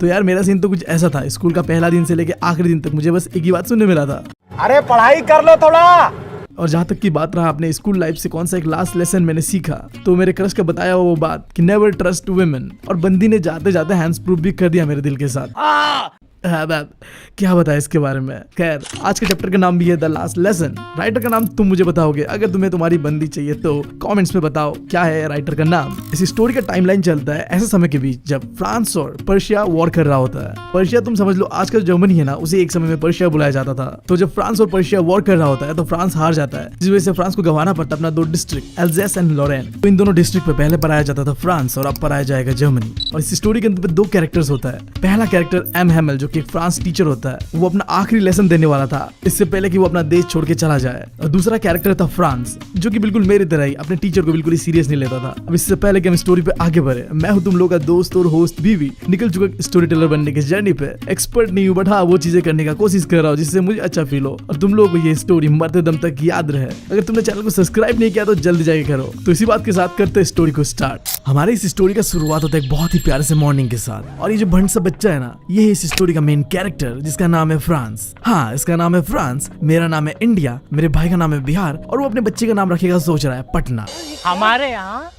तो यार मेरा सीन तो कुछ ऐसा था, स्कूल का पहला दिन से लेके आखिरी दिन तक मुझे बस एक ही बात सुनने मिला था, अरे पढ़ाई कर लो थोड़ा। और जहाँ तक की बात रहा अपने स्कूल लाइफ से कौन सा एक लास्ट लेसन मैंने सीखा, तो मेरे क्रश का बताया वो बात कि नेवर ट्रस्ट वुमेन, और बंदी ने जाते जाते हैंड्स प्रूफ भी कर दिया मेरे दिल के साथ। क्या बताया इसके बारे में। खैर आज के चैप्टर का नाम भी है द लास्ट लेसन। राइटर का नाम तुम मुझे बताओगे। अगर तुम्हें तुम्हारी बंदी चाहिए तो कमेंट्स में बताओ क्या है राइटर का नाम। इस स्टोरी का टाइमलाइन चलता है ऐसे समय के बीच जब फ्रांस और पर्शिया वॉर कर रहा होता है। पर्शिया तुम समझ लो आज का जर्मनी है ना, उसे एक समय में पर्शिया बुलाया जाता था। तो जब फ्रांस और पर्शिया वॉर कर रहा होता है तो फ्रांस हार जाता है, जिस वजह से फ्रांस को गंवाना पड़ता अपना 2 डिस्ट्रिक्ट एल्जेस एंड लॉरेन। तो इन दोनों डिस्ट्रिक्ट पे पहले पढ़ाया जाता था फ्रांस और अब पढ़ाया जाएगा जर्मनी। और इस स्टोरी के अंदर 2 कैरेक्टर्स होता है। पहला कैरेक्टर एम हेमल जो कि फ्रांस टीचर होता है, वो अपना आखिरी लेसन देने वाला था इससे पहले कि वो अपना देश छोड़ के चला जाए। और दूसरा कैरेक्टर था फ्रांस जो कि बिल्कुल मेरी तरह ही अपने टीचर को बिल्कुल ही सीरियस नहीं लेता था। अब इससे पहले कि हम स्टोरी पे आगे बढ़े, मैं हूं तुम लोगों का दोस्त और होस्ट बीवी, निकल चुका स्टोरी टेलर बनने के जर्नी पे। एक्सपर्ट नहीं हूं बट हाँ वो चीजें करने का कोशिश कर रहा हूँ जिससे मुझे अच्छा फील हो और तुम लोगों को ये स्टोरी मरते दम तक याद रहे। अगर तुमने चैनल को सब्सक्राइब नहीं किया तो जल्दी जाके करो। तो इसी बात के साथ करते हैं स्टोरी को स्टार्ट। हमारे इस स्टोरी का शुरुआत होता है एक बहुत ही प्यारे से मॉर्निंग के साथ, और ये जो भंड सा बच्चा है ना, ये है इस स्टोरी का मेन कैरेक्टर जिसका नाम है फ्रांस। हाँ इसका नाम है फ्रांस, मेरा नाम है इंडिया, मेरे भाई का नाम है बिहार और वो अपने बच्चे का नाम रखेगा सोच रहा है पटना। हमारे यहाँ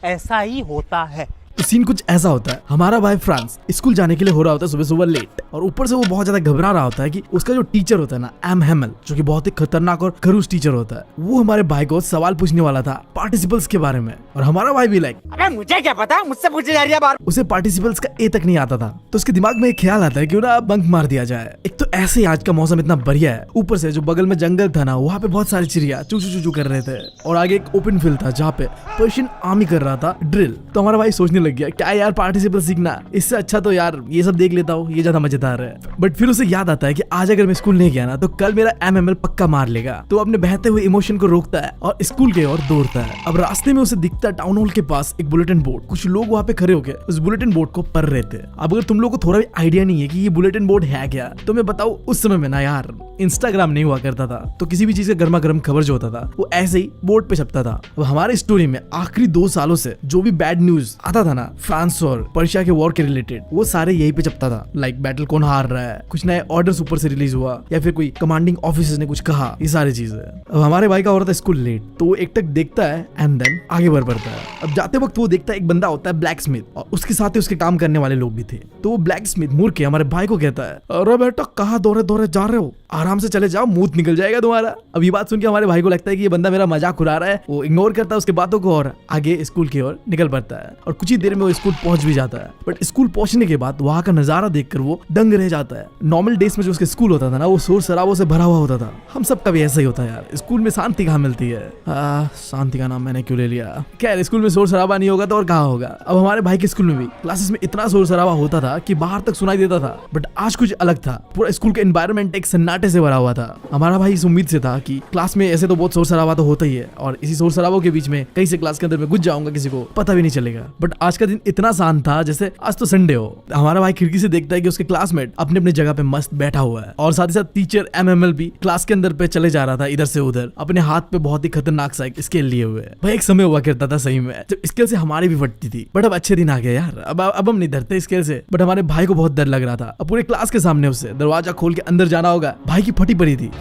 ऐसा ही होता है। सीन कुछ ऐसा होता है, हमारा भाई फ्रांस स्कूल जाने के लिए हो रहा होता है सुबह सुबह लेट, और ऊपर से वो बहुत ज्यादा घबरा रहा होता है कि उसका जो टीचर होता है ना एम हेमल, जो कि बहुत ही खतरनाक और खरूस टीचर होता है, वो हमारे भाई को सवाल पूछने वाला था पार्टिसिपल्स के बारे में। और हमारा भाई भी लाइक अबे मुझे क्या पता, मुझसे पूछे जा रही है बार। उसे पार्टिसिपल्स का ए तक नहीं आता था, तो उसके दिमाग में एक ख्याल आता है क्यों ना बंक मार दिया जाए। एक तो ऐसे ही आज का मौसम इतना बढ़िया है, ऊपर से जो बगल में जंगल था ना वहाँ पे बहुत सारी चिड़िया चू चू चू कर रहे थे, और आगे एक ओपन फील्ड था जहाँ पे पर्शियन आर्मी कर रहा था ड्रिल। तो हमारा भाई सोचने लग गया क्या यार पार्टिसिपल सीखना, इससे अच्छा तो यार ये सब देख लेता हूँ, ये ज्यादा मजेदार है। बट फिर उसे याद आता है कि आज अगर मैं स्कूल नहीं गया ना तो कल मेरा एमएमएल पक्का मार लेगा। तो अपने बहते हुए इमोशन को रोकता है और स्कूल की ओर दौड़ता है। अब रास्ते में उसे दिखता है टाउन हॉल के पास एक बुलेटिन बोर्ड। कुछ लोग वहाँ पे खड़े होकर उस बुलेटिन बोर्ड को पढ़ रहे थे। अब अगर तुम लोग को थोड़ा भी आइडिया नहीं है कि ये बुलेटिन बोर्ड है क्या, तो मैं बताऊं उस समय में ना यार इंस्टाग्राम नहीं हुआ करता था, तो किसी भी चीज का गर्मा गर्म खबर जो होता था वो ऐसे ही बोर्ड पे छपता था। अब हमारे स्टोरी में आखिरी 2 सालों से जो भी बैड न्यूज आता था ना फ्रांस और पर्शिया के वॉर के रिलेटेड, वो सारे यही पे छपता था। लाइक बैटल कौन हार रहा है, कुछ नए ऑर्डर्स ऊपर से रिलीज हुआ, या फिर कोई कमांडिंग ऑफिसर ने कुछ कहा, ये सारी चीजें। अब हमारे भाई का हो रहा था स्कूल लेट, तो वो एक तक देखता है एंड देन आगे बढ़ पड़ता है। अब जाते वक्त वो देखता है एक बंदा होता है ब्लैक स्मिथ, और उसके साथ ही उसके काम करने वाले लोग भी थे। तो वो ब्लैक स्मिथ मुड़ के हमारे भाई को कहता है, अरे बेटा कहाँ दौड़े दौड़े जा रहे हो, आराम से चले जाओ, मुंह निकल जाएगा तुम्हारा। अब ये बात सुन के हमारे भाई को लगता है कि ये बंदा मेरा मजाक उड़ा रहा है। वो इग्नोर करता है उसके बातों को और आगे स्कूल की ओर निकल पड़ता है, और कुछ ही देर में वो स्कूल पहुंच भी जाता है। बट स्कूल पहुंचने के बाद वहां का नजारा देखकर वो दंग रह जाता है। नॉर्मल डेज में जो उसके स्कूल होता था ना वो शोर शराबों से भरा हुआ होता था। हम सबका भी ऐसा ही होता है यार, स्कूल में शांति कहाँ मिलती है। शांति का नाम मैंने क्यों ले लिया। खैर स्कूल में शोर शराबा नहीं होगा तो और कहाँ होगा। अब हमारे भाई के स्कूल में भी क्लासेस में इतना शोर शराबा होता था कि बाहर तक सुनाई देता था। बट आज कुछ अलग था, पूरा स्कूल का एनवायरनमेंट एक सन्नाटे से भरा हुआ था। हमारा भाई इस उम्मीद से था कि क्लास में ऐसे तो बहुत शोर शराबा तो होता ही है, और इसी शोर शराबों के बीच में कहीं से क्लास के अंदर में घुस जाऊंगा, किसी को पता भी नहीं चलेगा। बट आज का दिन इतना शांत था जैसे आज तो संडे हो। हमारा भाई खिड़की से देखता है कि उसके क्लासमेट अपने अपने जगह पे मस्त बैठा हुआ है, और साथ ही साथ टीचर एमएमएल भी क्लास के अंदर पे चले जा रहा था इधर से उधर, अपने हाथ पे बहुत ही खतरनाक सा एक स्केल लिए हुए। भाई एक समय हुआ करता था सही में जब स्केल से हमारी भी फटती थी, बट अब अच्छे दिन आ गए यार। अब हम नहीं डरते स्केल से, बट हमारे भाई को बहुत डर लग रहा था। अब पूरे क्लास के सामने उससे दरवाजा खोल के अंदर जाना होगा, भाई की फटी पड़ी थी।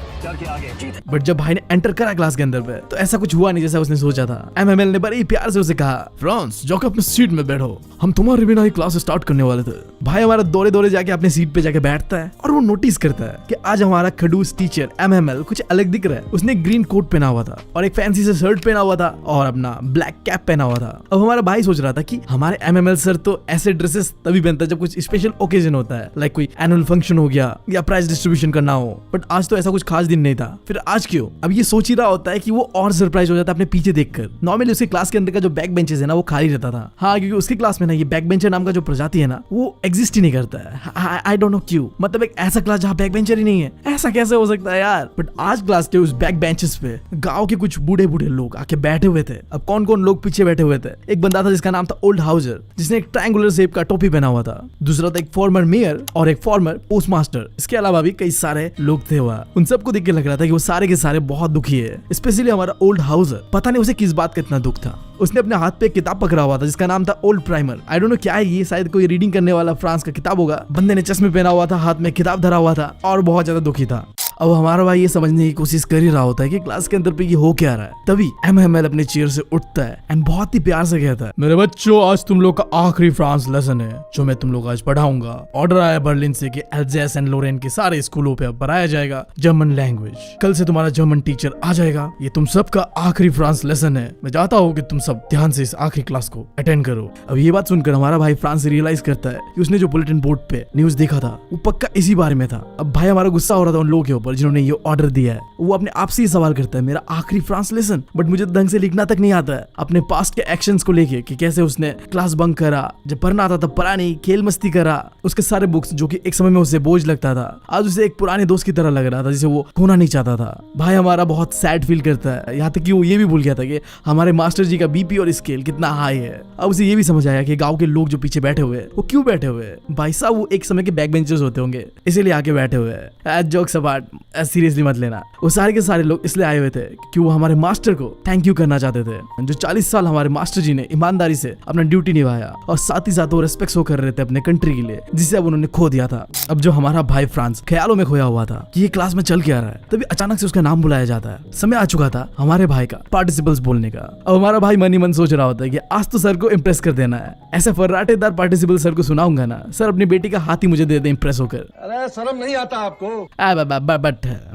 बट जब भाई ने एंटर करा क्लास के अंदर पे तो ऐसा कुछ हुआ नहीं जैसा उसने सोचा था। एमएमएल ने बड़े प्यार से उसे कहा, फ्रांस जाकर अपने सीट में बैठो, हम तुम्हारे बिना ही क्लास स्टार्ट करने वाले थे। भाई हमारा दौड़े दौड़े जाके अपने सीट पे जाके बैठता है, और वो नोटिस करता है कि आज हमारा खडूस टीचर एमएमएल कुछ अलग दिख रहा है। उसने ग्रीन कोट पहना हुआ था और एक फैंसी से शर्ट पहना हुआ था और अपना ब्लैक कैप पहना हुआ था। अब हमारा भाई सोच रहा था कि हमारे एमएमएल सर तो ऐसे ड्रेसेस तभी पहनता है जब कुछ स्पेशल ओकेजन होता है, लाइक कोई एनुअल फंक्शन हो गया या प्राइज डिस्ट्रीब्यूशन करना हो। बट आज तो ऐसा कुछ खास दिन नहीं था, फिर आज क्यों। अब ये सोच ही रहा होता है कि वो और सरप्राइज हो जाता है अपने पीछे देखकर। नॉर्मली उसके क्लास के अंदर का जो बैक बेंचेस है ना वो खाली रहता था। हाँ क्योंकि उसके क्लास में ना ये बैक बेंचर नाम का जो प्रजाति है ना वो एग्जिस्ट ही नहीं करता है। आई डोंट नो क्यों, मतलब एक ऐसा क्लास जहाँ बैक बेंचर ही नहीं है, ऐसा कैसे हो सकता है यार। बट आज क्लास के उस बैक बेंचेस पे गांव के कुछ बूढ़े बूढ़े लोग आके बैठे हुए थे। अब कौन कौन लोग पीछे बैठे हुए थे, एक बंदा था जिसका नाम था ओल्ड हाउसर, जिसने एक ट्रायंगुलर शेप का टोपी पहना हुआ था। दूसरा था एक फॉर्मर मेयर और एक फॉर्मर पोस्ट मास्टर। इसके अलावा भी कई सारे लोग थे वहाँ। उन सबको देख के लग रहा था कि वो सारे के सारे बहुत दुखी है। स्पेशली हमारा ओल्ड हाउसर, पता नहीं उसे किस बात का इतना दुख था। उसने अपने हाथ पे एक किताब पकड़ा हुआ था जिसका नाम था old primer. I don't know क्या है ये, शायद कोई रीडिंग करने वाला फ्रांस का किताब होगा। बंदे ने चश्मे पहना हुआ था, हाथ में किताब धरा हुआ था और बहुत ज्यादा दुखी था। अब हमारा भाई ये समझने की कोशिश कर ही रहा होता है कि क्लास के अंदर पे ये हो क्या रहा है। तभी एमएमएल अपने चेयर से उठता है एंड बहुत ही प्यार से कहता है, मेरे बच्चों आज तुम लोग का आखिरी फ्रांस लेसन है जो मैं तुम लोग आज पढ़ाऊंगा। ऑर्डर आया बर्लिन से कि एल्जेस एंड लोरेन के सारे स्कूलों पे अब पढ़ाया जाएगा जर्मन लैंग्वेज। कल से तुम्हारा जर्मन टीचर आ जाएगा। ये तुम सबका आखिरी फ्रांस लेसन है। मैं चाहता हूँ कि तुम सब ध्यान से इस आखिरी क्लास को अटेंड करो। अब ये बात सुनकर हमारा भाई फ्रांस रियलाइज करता है कि उसने जो बुलेटिन बोर्ड पे न्यूज देखा था वो पक्का इसी बारे में था। अब भाई हमारा गुस्सा हो रहा था उन लोगों के ऊपर जिन्होंने ये ऑर्डर दिया है। वो अपने आप से ही सवाल करता है, मेरा आखिरी फ्रांस लेसन, बट मुझे ढंग से लिखना तक नहीं आता है अपने पास्ट के एक्शंस को लेके कि कैसे उसने क्लास बंक करा, जब पढ़ना आता तब पढ़ा नहीं, खेल मस्ती करा। उसके सारे बुक्स जो कि एक समय में उसे बोझ लगता था आज उसे एक पुराने दोस्त की तरह लग रहा था जिसे वो खोना नहीं चाहता था। भाई हमारा बहुत सैड फील करता है, यहाँ तक कि वो ये भी भूल गया था कि हमारे मास्टर जी का बीपी और स्केल कितना हाई है। अब उसे ये भी समझ आया कि गाँव के लोग जो पीछे बैठे हुए वो क्यों बैठे हुए। भाई साहब वो एक समय के बैक बेंचर्स होते होंगे इसीलिए आके बैठे हुए हैं। जोक्स अपार्ट, सीरियसली मत लेना। वो सारे के सारे लोग इसलिए आए हुए थे कि वो हमारे मास्टर को थैंक यू करना चाहते थे जो 40 साल हमारे मास्टर जी ने ईमानदारी से अपना ड्यूटी निभाया और साथ ही साथ वो रेस्पेक्ट शो कर रहे थे अपने कंट्री के लिए जिसे अब उन्होंने खो दिया था। अब जो हमारा भाई फ्रांस ख्यालों में खोया हुआ था कि ये क्लास में चल के आ रहा है, तभी अचानक से उसका नाम बुलाया जाता है। समय आ चुका था हमारे भाई का पार्टिसिपल्स बोलने का। अब हमारा भाई मन ही मन सोच रहा होता है कि आज तो सर को इम्प्रेस कर देना है। ऐसे फर्राटेदार पार्टिसिपल सर को सुनाऊंगा ना, सर अपनी बेटी का हाथ ही मुझे दे दे इम्प्रेस होकर। अरे शर्म नहीं आता आपको?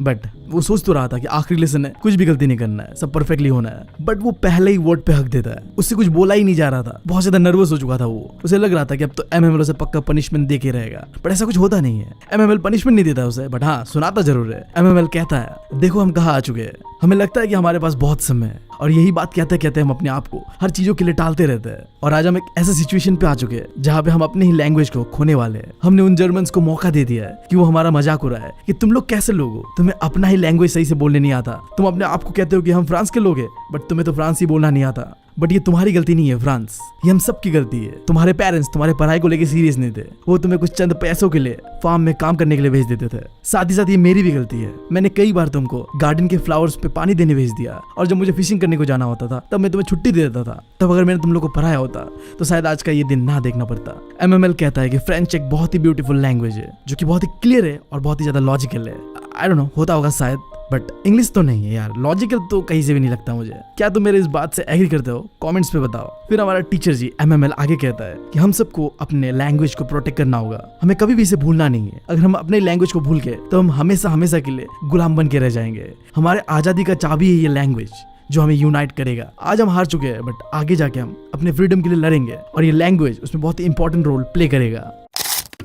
बट वो सोच तो रहा था कि आखिरी लेसन है, कुछ भी गलती नहीं करना है, सब परफेक्टली होना है। बट वो पहले ही वर्ड पे हक देता है। उससे कुछ बोला ही नहीं जा रहा था, बहुत ज्यादा नर्वस हो चुका था वो। उसे लग रहा था कि अब तो एमएमएल उसे पक्का पनिशमेंट दे के रहेगा, बट ऐसा कुछ होता नहीं है। एमएमएल पनिशमेंट नहीं देता उसे, बट हाँ सुनाता जरूर है। एमएमएल कहता है, देखो हम कहाँ आ चुके हैं, हमें लगता है कि हमारे पास बहुत समय है और यही बात कहते कहते हम अपने आप को हर चीजों के लिए टालते रहते हैं। और आज हम एक ऐसे सिचुएशन पे आ चुके हैं जहाँ पे हम अपनी ही लैंग्वेज को खोने वाले हैं। हमने उन जर्मन्स को मौका दे दिया है कि वो हमारा मजाक उड़ाए कि तुम लोग कैसे लोग हो, तुम्हें अपना ही लैंग्वेज सही से बोलने नहीं आता। तुम अपने आप को कहते हो कि हम फ्रांस के लोग हैं, बट तुम्हें तो फ्रांस ही बोलना नहीं आता। बट ये तुम्हारी गलती नहीं है फ्रांस, ये हम सब की गलती है। तुम्हारे पेरेंट्स तुम्हारे पढ़ाई को लेके सीरियस नहीं थे, वो तुम्हें कुछ चंद पैसों के लिए फार्म में काम करने के लिए भेज देते थे। साथ ही साथ ये मेरी भी गलती है, मैंने कई बार तुमको गार्डन के फ्लावर्स पे पानी देने भेज दिया और जब मुझे फिशिंग करने को जाना होता था तब मैं तुम्हें छुट्टी दे देता था। तब अगर मैंने तुम लोग को पढ़ाया होता तो शायद आज का ये दिन ना देखना पड़ता। एमएमएल कहता है कि फ्रेंच एक बहुत ही ब्यूटीफुल लैंग्वेज है जो कि बहुत ही क्लियर है और बहुत ही ज्यादा लॉजिकल है। आई डोंट नो, होता होगा शायद, बट इंग्लिश तो नहीं है यार, लॉजिकल तो कहीं से भी नहीं लगता मुझे। क्या तुम मेरे इस बात से एग्री करते हो? कमेंट्स पे बताओ। फिर हमारा टीचर जी एमएमएल आगे कहता है कि हम सबको अपने लैंग्वेज को प्रोटेक्ट करना होगा, हमें कभी भी इसे भूलना नहीं है। अगर हम अपने लैंग्वेज को भूल गए तो हम हमेशा हमेशा के लिए गुलाम बन के रह जाएंगे। हमारे आजादी का चाबी है ये लैंग्वेज जो हमें यूनाइट करेगा। आज हम हार चुके हैं, बट आगे जाके हम अपने फ्रीडम के लिए लड़ेंगे और ये लैंग्वेज उसमें बहुत ही इंपॉर्टेंट रोल प्ले करेगा।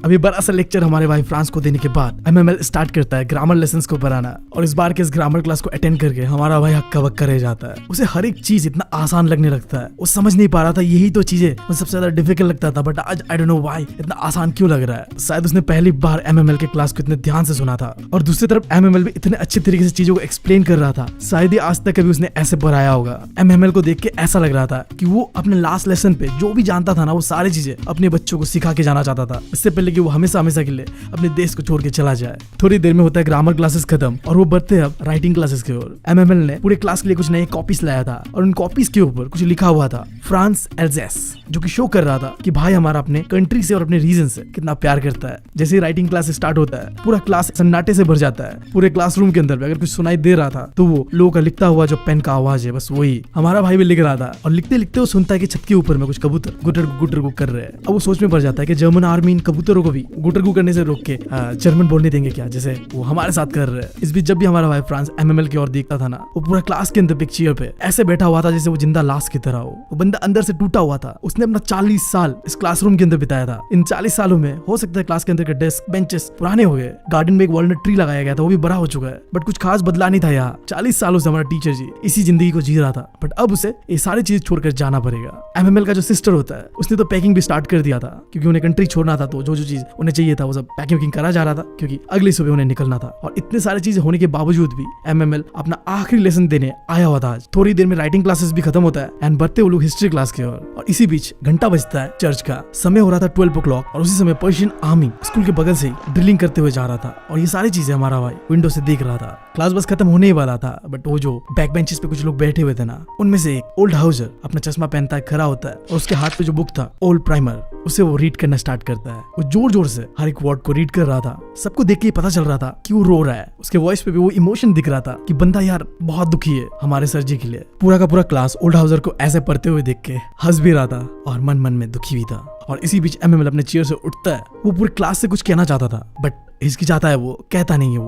अभी बड़ा सा लेक्चर हमारे भाई फ्रांस को देने के बाद एमएमएल स्टार्ट करता है ग्रामर लेसन्स को पढ़ाना। और इस बार के इस ग्रामर क्लास को अटेंड करके हमारा भाई हक्का बक्का रह जाता है। उसे हर एक चीज इतना आसान लगने लगता है, वो समझ नहीं पा रहा था यही तो चीजें मुझे सबसे ज्यादा डिफिकल्ट लगता था, बट आज आई डोंट नो व्हाई इतना आसान क्यों लग रहा है। शायद उसने पहली बार एमएमएल के क्लास को इतने ध्यान से सुना था और दूसरी तरफ एमएमएल भी इतने अच्छे तरीके से चीजों को एक्सप्लेन कर रहा था। शायद ही आज तक कभी उसने ऐसे पढ़ाया होगा। एमएमएल को देख के ऐसा लग रहा था कि वो अपने लास्ट लेसन पे जो भी जानता था ना वो सारी चीजें अपने बच्चों को सिखा के जाना चाहता था, इससे पहले कि वो हमेशा हमेशा के लिए अपने देश को छोड़ के चला जाए। थोड़ी देर में होता है ग्रामर क्लासेस खत्म और वो बढ़ते हैं अब राइटिंग क्लासेस की ओर। एमएमएल ने पूरे क्लास के लिए कुछ नए कॉपीज लाया था और उन कॉपीज के ऊपर कुछ लिखा हुआ था फ्रांस एल्जेस, जो कि शो कर रहा था कि भाई हमारा अपने कंट्री से और अपने रीजन से कितना प्यार करता है। जैसे ही राइटिंग क्लास स्टार्ट होता है पूरा क्लास सन्नाटे से भर जाता है। पूरे क्लासरूम के अंदर अगर कुछ सुनाई दे रहा था तो वो लोगों का लिखता हुआ जो पेन का आवाज है बस वही। हमारा भाई भी लिख रहा था और लिखते लिखते वो सुनता है कि छत के ऊपर में कुछ कबूतर गुटर गुटर गु कर रहे हैं। अब वो सोच में पड़ जाता है कि जर्मन आर्मी इन कबूतरों को भी गुटर गु करने से रोक के जर्मन बोलने देंगे क्या, जैसे वो हमारे साथ कर रहे हैं। इस बीच जब भी हमारा भाई फ्रांस एमएमएल की ओर देखता था ना, वो पूरा क्लास के अंदर पिक्चर पे ऐसे बैठा हुआ था जैसे वो जिंदा लाश की तरह हो। वो बंदा अंदर से टूटा हुआ था। उसने अपना 40 साल इस क्लासरूम के अंदर बिताया था। इन 40 सालों में हो सकता है क्लास के अंदर के डेस्क बेंचेस पुराने हो गए, गार्डन में एक वॉलनट ट्री लगाया गया था वो भी बड़ा हो चुका है, बट कुछ खास बदला नहीं था यहाँ। 40 सालों से हमारा टीचर जी इसी जिंदगी को जी रहा था, बट अब उसे ये सारी चीज छोड़कर जाना पड़ेगा। एमएमएल का जो सिस्टर होता है उसने तो पैकिंग भी स्टार्ट कर दिया था क्योंकि उन्हें कंट्री छोड़ना था, तो जो जो चीज उन्हें चाहिए था वो सब पैकिंग करा जा रहा था, क्योंकि अगली सुबह उन्हें निकलना था। और इतने सारी चीजें होने के बावजूद भी MML अपना आखिरी लेसन देने आया हुआ था आज। थोड़ी देर में राइटिंग क्लासेस भी खत्म होता है एंड बढ़ते वो लोग हिस्ट्री क्लास की ओर। और इसी बीच घंटा बजता है चर्च का, समय हो रहा था 12 o'clock और उसी समय पर्शियन आर्मी स्कूल के बगल से ड्रिलिंग करते हुए जा रहा था। और ये सारी चीजें हमारा भाई विंडो से देख रहा था। क्लास बस खत्म होने ही वाला था, बट वो जो बैक बेंचेस पे कुछ लोग बैठे हुए थे ना, उनमें से एक ओल्ड हाउसर अपना चश्मा पहनता है, खड़ा होता है और उसके हाथ पे जो बुक था ओल्ड प्राइमर, उसे वो रीड करना स्टार्ट करता है। वो जोर जोर से हर एक वर्ड को रीड कर रहा था। सबको देख के पता चल रहा था कि वो रो रहा है। उसके वॉइस पे भी वो इमोशन दिख रहा था कि बंदा यार बहुत दुखी है हमारे सर जी के लिए। पूरा का पूरा क्लास ओल्ड हाउसर को ऐसे पढ़ते हुए देख के हंस भी रहा था और मन मन में दुखी भी था। और इसी बीच MML अपने चेयर से उठता है। वो पूरी क्लास से कुछ कहना चाहता था, बट हिचकिचाता है, वो कहता नहीं है।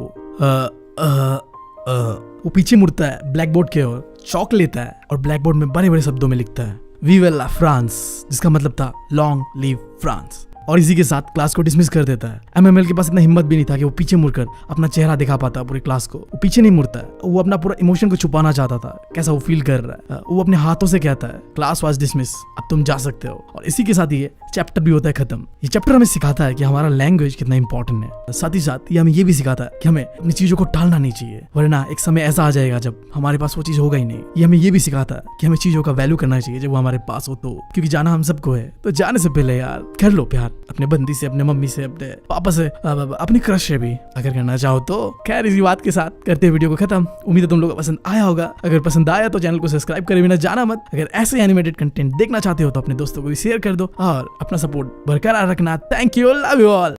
वो पीछे मुड़ता है ब्लैक बोर्ड की ओर, चौक लेता है और ब्लैक बोर्ड में बड़े बड़े शब्दों में लिखता है वी विल फ्रांस, जिसका मतलब था लॉन्ग लिव फ्रांस। और इसी के साथ क्लास को डिसमिस कर देता है। MML के पास इतना हिम्मत भी नहीं था कि वो पीछे मुड़कर अपना चेहरा दिखा पाता पूरी क्लास को। वो पीछे नहीं मुड़ता है, वो अपना पूरा इमोशन को छुपाना चाहता था, कैसा वो फील कर रहा है। वो अपने हाथों से कहता है क्लास वाज डिसमिस, अब तुम जा सकते हो। और इसी के साथ ये चैप्टर भी होता है खत्म। ये चैप्टर हमें सिखाता है कि हमारा लैंग्वेज कितना इंपॉर्टेंट है। साथ ही साथ ये हमें ये भी सिखाता है कि हमें अपनी चीजों को टालना नहीं चाहिए, वरना एक समय ऐसा आ जाएगा जब हमारे पास वो चीज होगा ही नहीं। ये हमें ये भी सिखाता है कि हमें चीजों का वैल्यू करना चाहिए जब वो हमारे पास हो तो, क्योंकि जाना हम सबको है। तो जाने से पहले यार कर लो प्यार अपने बंदी से, अपने मम्मी से, अपने पापा से, अपनी क्रश से भी अगर करना चाहो तो। खैर इसी बात के साथ करते हैं वीडियो को खत्म। उम्मीद है तुम लोगों को पसंद आया होगा। अगर पसंद आया तो चैनल को सब्सक्राइब करे बिना जाना मत। अगर ऐसे एनिमेटेड कंटेंट देखना चाहते हो तो अपने दोस्तों को भी शेयर कर दो और अपना सपोर्ट बरकरार रखना। Thank you, love you all.